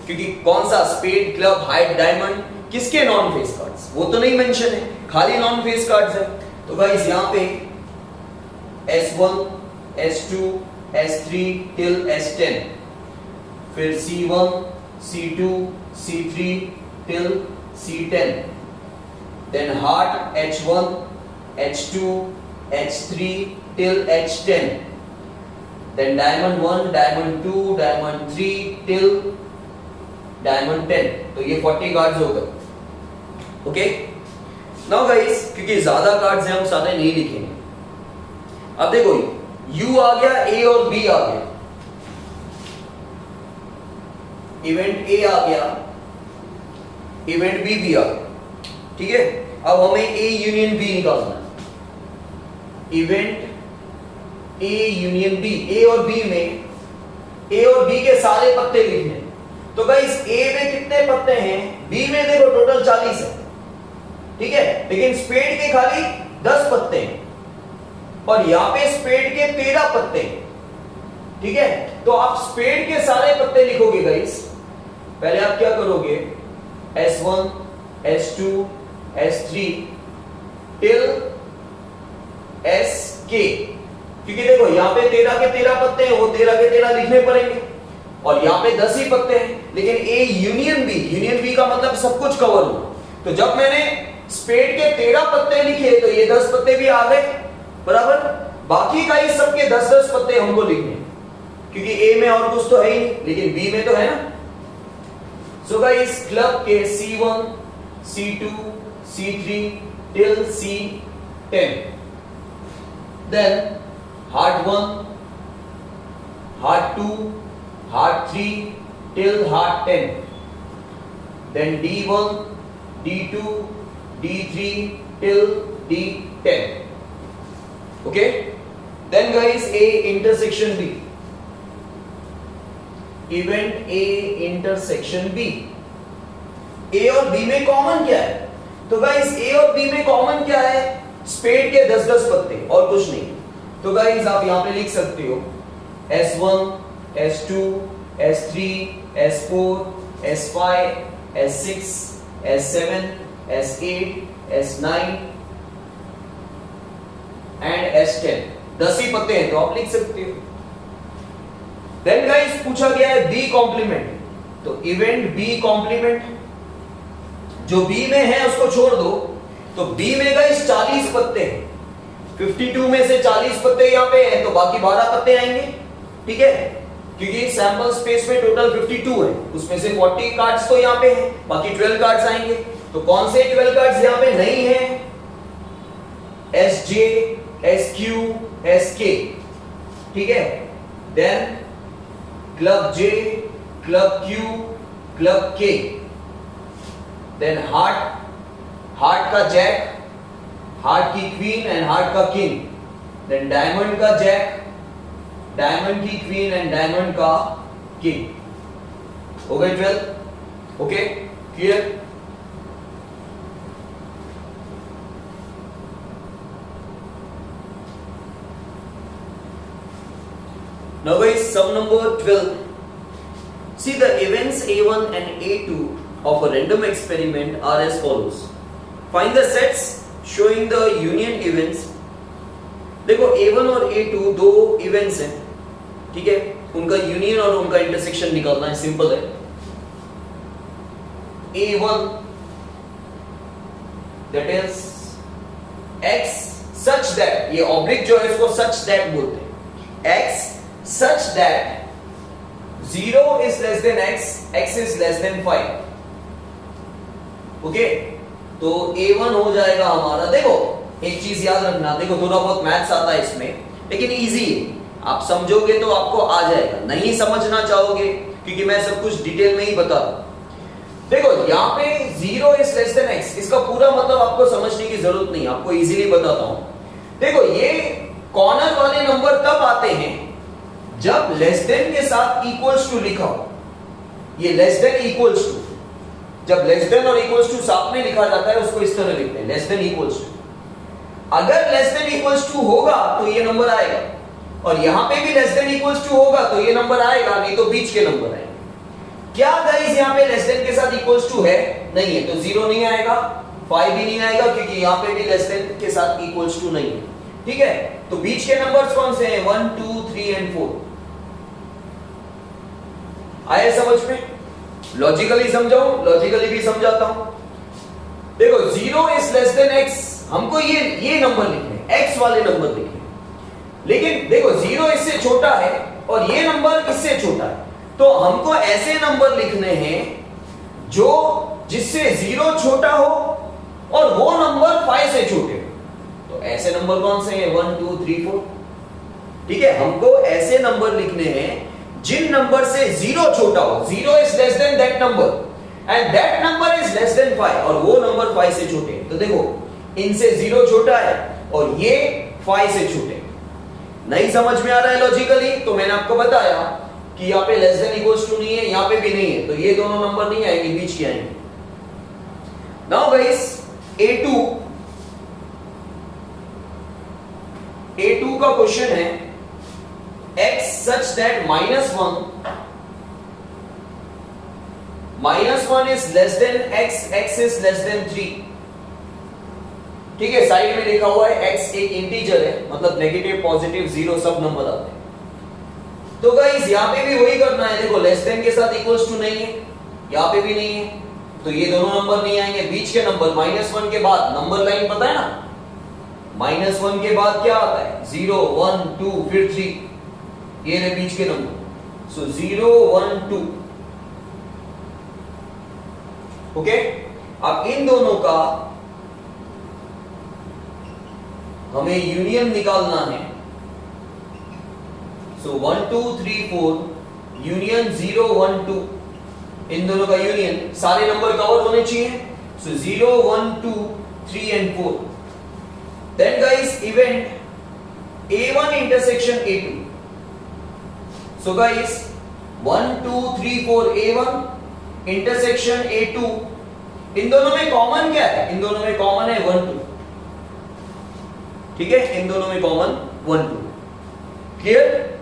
क्योंकि कौन सा स्पेड, क्लब, हार्ट, डायमंड, किसके नॉन फेस कार्ड्स, वो तो नहीं मेंशन है, खाली नॉन फेस कार्ड्स है। तो गाइस यहाँ पे S1, S2, S3 till S10, फिर C1, C2, C3 till C10, then heart H1, H2, H3 till H10, then diamond 1, diamond 2, diamond 3 till diamond 10। तो ये 40 कार्ड्स हो गए। ओके, नाउ गाइस क्योंकि ज्यादा कार्ड्स हैं हम सारे नहीं लिखेंगे। अब देखो U आ गया, A और B आ गया, इवेंट A आ गया, इवेंट B भी आ गया, ठीक है। अब हमें A यूनियन B निकालना है। Event A union B, A और B में, A और B के सारे पत्ते लिखने। तो गाइस A में कितने पत्ते हैं, B में देखो टोटल 40 है, ठीक है, लेकिन स्पेड के खाली 10 पत्ते हैं और यहां पे स्पेड के 13 पत्ते हैं, ठीक है। तो आप स्पेड के सारे पत्ते लिखोगे गाइस। पहले आप क्या करोगे, S1, S2, S3 till SK, क्योंकि देखो यहां पे 13 के 13 पत्ते हैं, वो 13 के 13 लिखने पड़ेंगे और यहां पे 10 ही पत्ते हैं, लेकिन A यूनियन B का मतलब सब कुछ कवर हो। तो जब मैंने स्पेड के 13 पत्ते लिखे तो ये 10 पत्ते भी आ गए, बराबर। बाकी का ये सबके 10-10 पत्ते हमको लिखने, क्योंकि A में और कुछ तो है ही नहीं, लेकिन B में तो है ना। सो गाइस क्लब के C1, C2, C3 till C10, then heart 1, heart 2, heart 3 till heart 10, then D1, D2, D3 till D10, okay। Then guys A intersection B, event A intersection B, A और B में common क्या है, तो guys A और B में common क्या है, spade के 10-10 पत्ते और कुछ नहीं। तो गाइस आप यहां पे लिख सकते हो S1, S2, S3, S4, S5, S6, S7, S8, S9 and S10, 10 ही पत्ते हैं तो आप लिख सकते हो। देन गाइस पूछा गया है B कॉम्प्लीमेंट, तो इवेंट B कॉम्प्लीमेंट, जो B में है उसको छोड़ दो। तो B में गाइस 40 पत्ते हैं, 52 में से 40 पत्ते यहां पे हैं तो बाकी 12 पत्ते आएंगे, ठीक है, क्योंकि सैंपल स्पेस में टोटल 52 है, उसमें से 40 कार्ड्स तो यहां पे हैं, बाकी 12 कार्ड्स आएंगे। तो कौन से 12 कार्ड्स यहां पे नहीं है, SJ, SQ, SK, ठीक है। Then club J, club Q, club K, then heart का जैक, हार्ट की क्वीन एंड हार्ट का किंग, देन डायमंड का जैक, डायमंड की क्वीन एंड डायमंड का किंग। हो गए 12, okay, clear. Now guys, sum number 12. See the events A1 and A2 of a random experiment are as follows. Find the sets showing the union events. देखो A1 और A2 दो events हैं, ठीक है, उनका यूनियन और उनका इंटरसेक्शन निकालना है, सिंपल है। A1 that is X such that, ये ऑब्लिक जो है इसको such that बोलते हैं, X such that 0 is less than X, X is less than 5, okay. तो A1 हो जाएगा हमारा, देखो एक चीज याद रखना, देखो थोड़ा बहुत मैथ्स आता है इसमें, लेकिन इजी है, आप समझोगे तो आपको आ जाएगा, नहीं समझना चाहोगे क्योंकि मैं सब कुछ डिटेल में ही बता रहा हूं। देखो यहाँ पे 0 is less than X, इसका पूरा मतलब आपको समझने की जरूरत नहीं, आपको इजीली बताता हूं। देखो ये कॉर्नर वाले नंबर तब आते हैं जब लेस देन के साथ इक्वल्स टू लिखा हो, ये लेस देन इक्वल्स टू, जब लेस देन और इक्वल्स टू साथ में लिखा जाता है उसको इस तरह लिखते हैं, लेस देन इक्वल्स टू। अगर लेस देन इक्वल्स टू होगा तो ये नंबर आएगा, और यहां पे भी लेस देन इक्वल्स टू होगा तो ये नंबर आएगा, नहीं तो बीच के नंबर आएंगे। क्या गाइस यहाँ पे लेस देन के साथ इक्वल्स टू है नहीं है, तो 0 नहीं आएगा, 5 भी नहीं आएगा, क्योंकि यहाँ पे भी लेस देन के साथ इक्वल्स टू नहीं है। ठीक है, तो बीच के नंबर्स कौन से हैं? 1 2 3 एंड 4। आया समझ में? लॉजिकली समझाऊं, लॉजिकली भी समझाता हूं। देखो 0 इज लेस देन x, हमको ये नंबर लिखने, x वाले नंबर लिखने, लेकिन देखो 0 इससे छोटा है और ये नंबर इससे छोटा है, तो हमको ऐसे नंबर लिखने हैं जो जिससे 0 छोटा हो और वो नंबर 5 से छोटे हो। तो ऐसे नंबर कौन से हैं? 1 2 3 4। ठीक है, हमको ऐसे नंबर लिखने हैं जिन नंबर से 0 छोटा हो, 0 is less than that number and that number is less than 5, और वो नंबर 5 से छोटे हैं। तो देखो इनसे 0 छोटा है और ये 5 से छोटे। नहीं समझ में आ रहा है लॉजिकली? तो मैंने आपको बताया कि यहाँ पे लेस देन इक्वल्स टू नहीं है, यहाँ पे भी नहीं है, तो ये दोनों नंबर नहीं आएंगे, बीच के आएंगे। नाउ गाइस A2 का क्वेश्चन है x such that -1 is less than x, x is less than 3। ठीक है, साइड में लिखा हुआ है x एक इंटीजर है, मतलब नेगेटिव पॉजिटिव जीरो सब नंबर आते हैं। तो गाइस यहाँ पे भी वही करना है, देखो लेस देन के साथ इक्वल्स टू नहीं है, यहाँ पे भी नहीं है, तो ये दोनों नंबर नहीं आएंगे। बीच के नंबर -1 के बाद नंबर लाइन पता है ना, -1 के बाद क्या आता है? 0 1 2 फिर 3, ये रहे बीच के नंबर। सो 0 1 2। ओके, अब इन दोनों का हमें यूनियन निकालना है। सो 1 2 3 4 यूनियन 0 1 2, इन दोनों का यूनियन, सारे नंबर कवर होने चाहिए। So 0 1 2 3 and 4। Then guys event A1 intersection A2। So guys 1 2 3 4 A1 intersection A2, इन दोनों में कॉमन क्या है? इन दोनों में कॉमन है 1 2। ठीक है, इन दोनों में कॉमन 1 2। क्लियर?